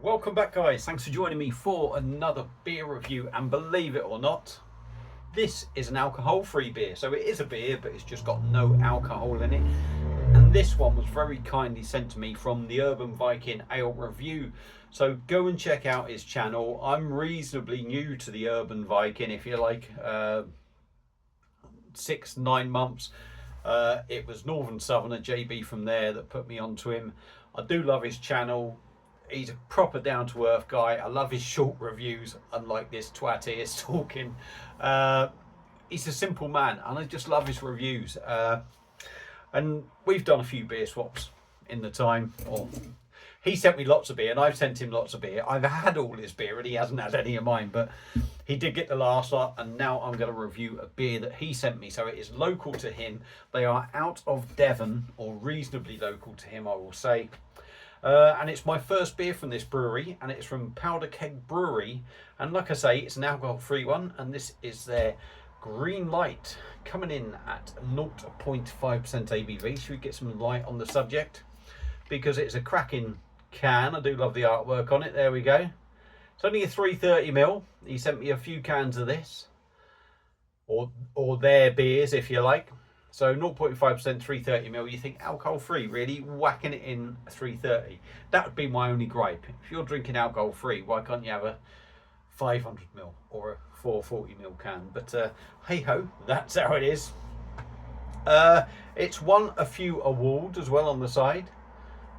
Welcome back, guys. Thanks for joining me for another beer review. And believe it or not, this is an alcohol-free beer. So it is a beer, but it's just got no alcohol in it. And this one was very kindly sent to me from the Urban Viking Ale Review. So go and check out his channel. I'm reasonably new to the Urban Viking, if you like, 6-9 months. It was Northern Southerner JB from there that put me onto him. I do love his channel. He's a proper down-to-earth guy. I love his short reviews, unlike this twat he is talking. He's a simple man, and I just love his reviews. And we've done a few beer swaps in the time. He sent me lots of beer, and I've sent him lots of beer. I've had all his beer, and he hasn't had any of mine, but he did get the last lot, and now I'm going to review a beer that he sent me. So it is local to him. They are out of Devon, or reasonably local to him, I will say. And it's my first beer from this brewery, and it's from Powderkeg Brewery, and like I say, it's an alcohol-free one, and this is their Green Light, coming in at 0.5% ABV. Should we get some light on the subject? Because it's a cracking can. I do love the artwork on it. There we go. It's only a 330ml. He sent me a few cans of this, or their beers, if you like. So 0.5%, 330ml. You think alcohol-free, really? Whacking it in 330. That would be my only gripe. If you're drinking alcohol-free, why can't you have a 500ml or a 440ml can? But hey-ho, that's how it is. It's won a few awards as well on the side.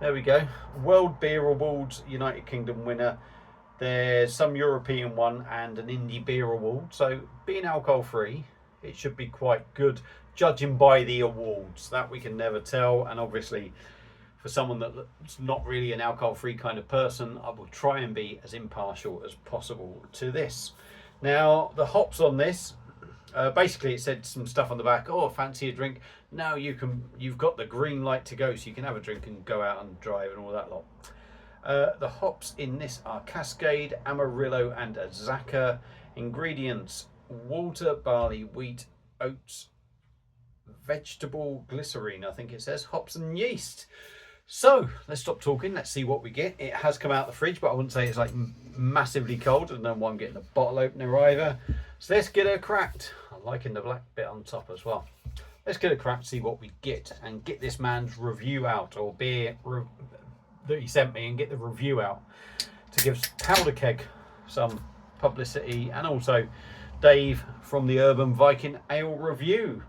There we go. World Beer Awards, United Kingdom winner. There's some European one and an Indie Beer Award. So being alcohol-free, it should be quite good, judging by the awards. That we can never tell. And obviously, for someone that's not really an alcohol-free kind of person, I will try and be as impartial as possible to this. Now, the hops on this, basically it said some stuff on the back. Oh, fancy a drink? Now you've got the green light to go, so you can have a drink and go out and drive and all that lot. The hops in this are Cascade, Amarillo, and Azaka. Ingredients: water, barley, wheat, oats, vegetable glycerine, I think it says, hops and yeast. So let's stop talking. Let's see what we get. It has come out of the fridge, but I wouldn't say it's like massively cold. I don't know why I'm getting a bottle opener either. So let's get it cracked. I'm liking the black bit on top as well. Let's get it cracked, see what we get, and get this man's review out, or beer that he sent me, and get the review out to give Powderkeg some publicity, and also Dave from the Urban Viking Ale Review.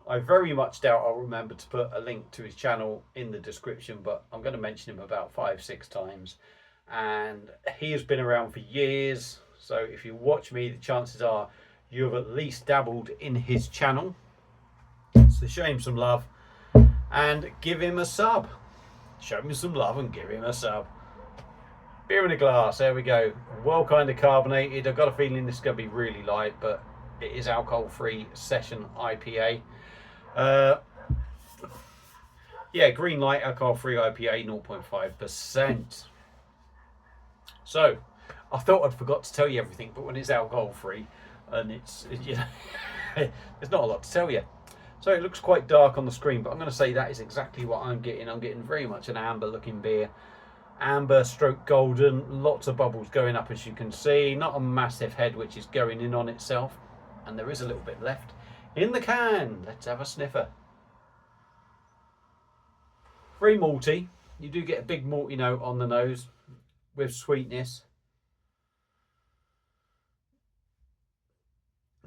I very much doubt I'll remember to put a link to his channel in the description, but I'm going to mention him about 5-6 times. And he has been around for years, so if you watch me, the chances are you've at least dabbled in his channel. So show him some love and give him a sub. Show him some love and give him a sub. Beer in a glass, there we go. Well kind of carbonated. I've got a feeling this is going to be really light, but it is alcohol-free session IPA. Yeah, Green Light, alcohol-free IPA, 0.5%. So, I thought I'd forgot to tell you everything, but when it's alcohol-free, and it's you know, there's not a lot to tell you. So it looks quite dark on the screen, but I'm going to say that is exactly what I'm getting. I'm getting very much an amber-looking beer. Amber stroke golden, lots of bubbles going up, as you can see. Not a massive head which is going in on itself, and there is a little bit left in the can. Let's have a sniffer. Very malty. You do get a big malty note on the nose with sweetness.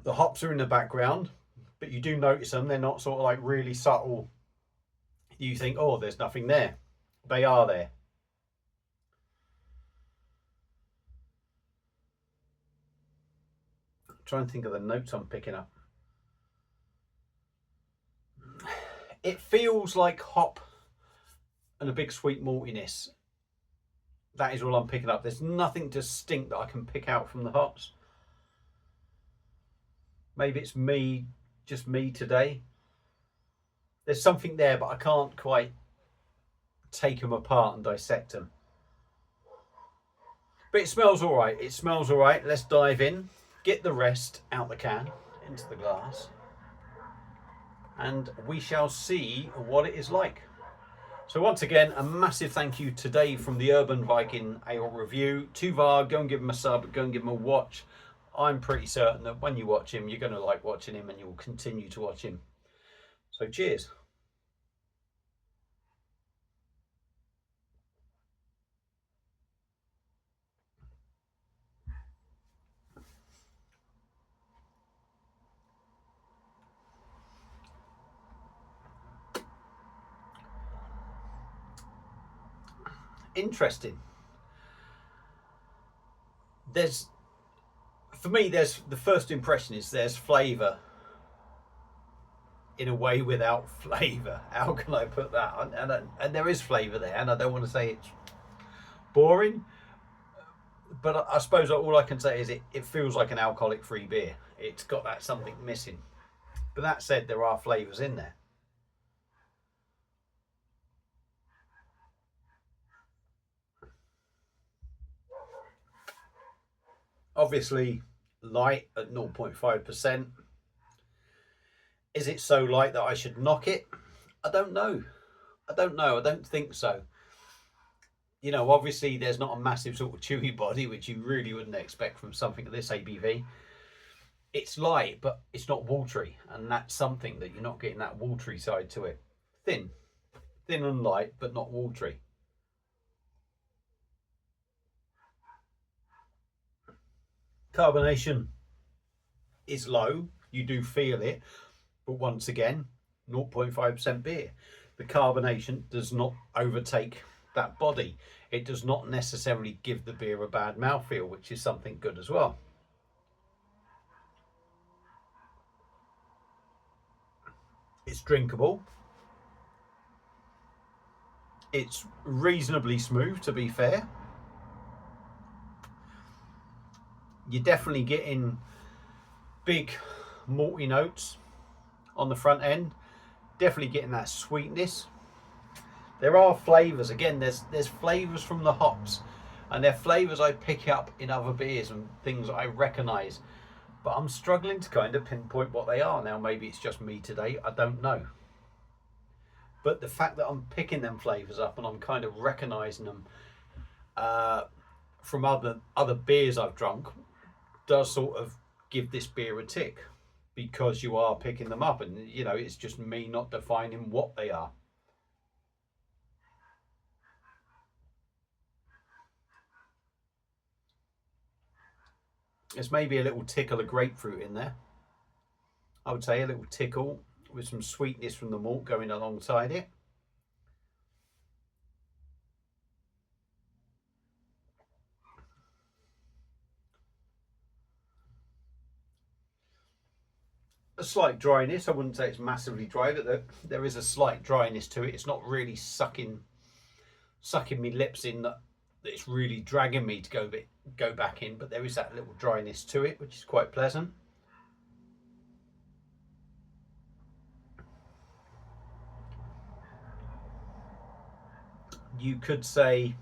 The hops are in the background, but you do notice them. They're not sort of like really subtle. You think, oh, there's nothing there. They are there. I'm trying to think of the notes I'm picking up. It feels like hop and a big sweet maltiness. That is all I'm picking up. There's nothing distinct that I can pick out from the hops. Maybe it's me, just me today. There's something there, but I can't quite take them apart and dissect them. But it smells all right. It smells all right. Let's dive in. Get the rest out the can, into the glass. And we shall see what it is like. So once again, a massive thank you today from the Urban Viking Ale Review. Tuvar, go and give him a sub, go and give him a watch. I'm pretty certain that when you watch him, you're going to like watching him and you'll continue to watch him. So cheers. Interesting. For me, the first impression is there's flavour in a way without flavour. How can I put that? And there is flavour there, and I don't want to say it's boring, but I suppose all I can say is it feels like an alcoholic-free beer. It's got that something missing. But that said, there are flavours in there. Obviously, light at 0.5%. Is it so light that I should knock it? I don't know. I don't think so. You know, obviously there's not a massive sort of chewy body, which you really wouldn't expect from something of this ABV. It's light, but it's not watery, and that's something that you're not getting that watery side to it. Thin and light, but not watery. Carbonation is low, you do feel it, but once again, 0.5% beer. The carbonation does not overtake that body. It does not necessarily give the beer a bad mouthfeel, which is something good as well. It's drinkable. It's reasonably smooth, to be fair. You're definitely getting big malty notes on the front end. Definitely getting that sweetness. There are flavours. Again, there's flavours from the hops, and they're flavours I pick up in other beers and things I recognise. But I'm struggling to kind of pinpoint what they are now. Maybe it's just me today. I don't know. But the fact that I'm picking them flavours up and I'm kind of recognising them from other beers I've drunk does sort of give this beer a tick, because you are picking them up, and you know, it's just me not defining what they are. There's maybe a little tickle of grapefruit in there. I would say a little tickle with some sweetness from the malt going alongside it. A slight dryness. I wouldn't say it's massively dry, but there is a slight dryness to it. It's not really sucking me lips in that it's really dragging me to go back in, but there is that little dryness to it, which is quite pleasant. You could say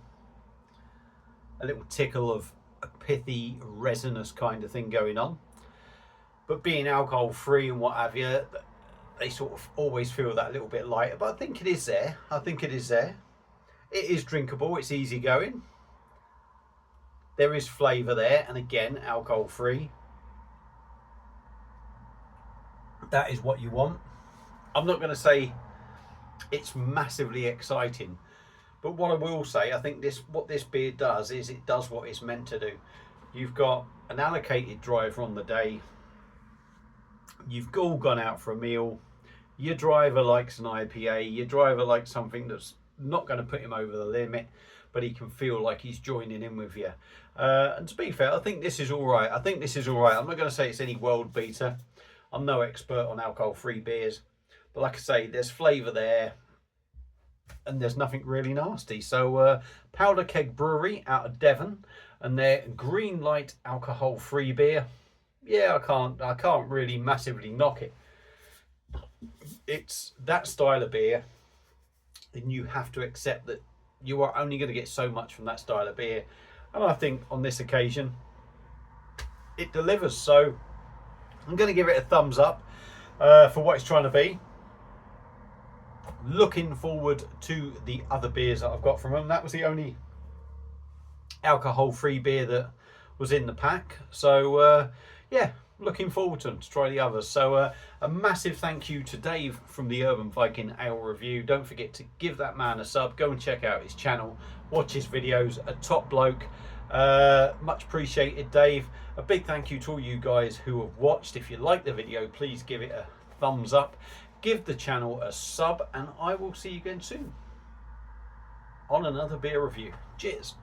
a little tickle of a pithy, resinous kind of thing going on. But being alcohol free and what have you, they sort of always feel that little bit lighter. But I think it is there. It is drinkable. It's easy going. There is flavour there, and again, alcohol free. That is what you want. I'm not going to say it's massively exciting, but what I will say, I think what this beer does is it does what it's meant to do. You've got an allocated driver on the day. You've all gone out for a meal. Your driver likes an IPA. Your driver likes something that's not going to put him over the limit, but he can feel like he's joining in with you. And to be fair, I think this is all right. I'm not going to say it's any world beater. I'm no expert on alcohol-free beers, but like I say, there's flavour there, and there's nothing really nasty. So Powderkeg Brewery out of Devon, and their green light alcohol-free beer. Yeah, I can't really massively knock it. It's that style of beer, and you have to accept that you are only going to get so much from that style of beer. And I think on this occasion, it delivers. So I'm going to give it a thumbs up for what it's trying to be. looking forward to the other beers that I've got from them. That was the only alcohol-free beer that was in the pack. So yeah, looking forward to try the others. So a massive thank you to Dave from the Urban Viking Ale Review. Don't forget to give that man a sub. Go and check out his channel, watch his videos. A top bloke. Much appreciated, Dave. A big thank you to all you guys who have watched. If you like the video, please give it a thumbs up, give the channel a sub, and I will see you again soon on another beer review. Cheers.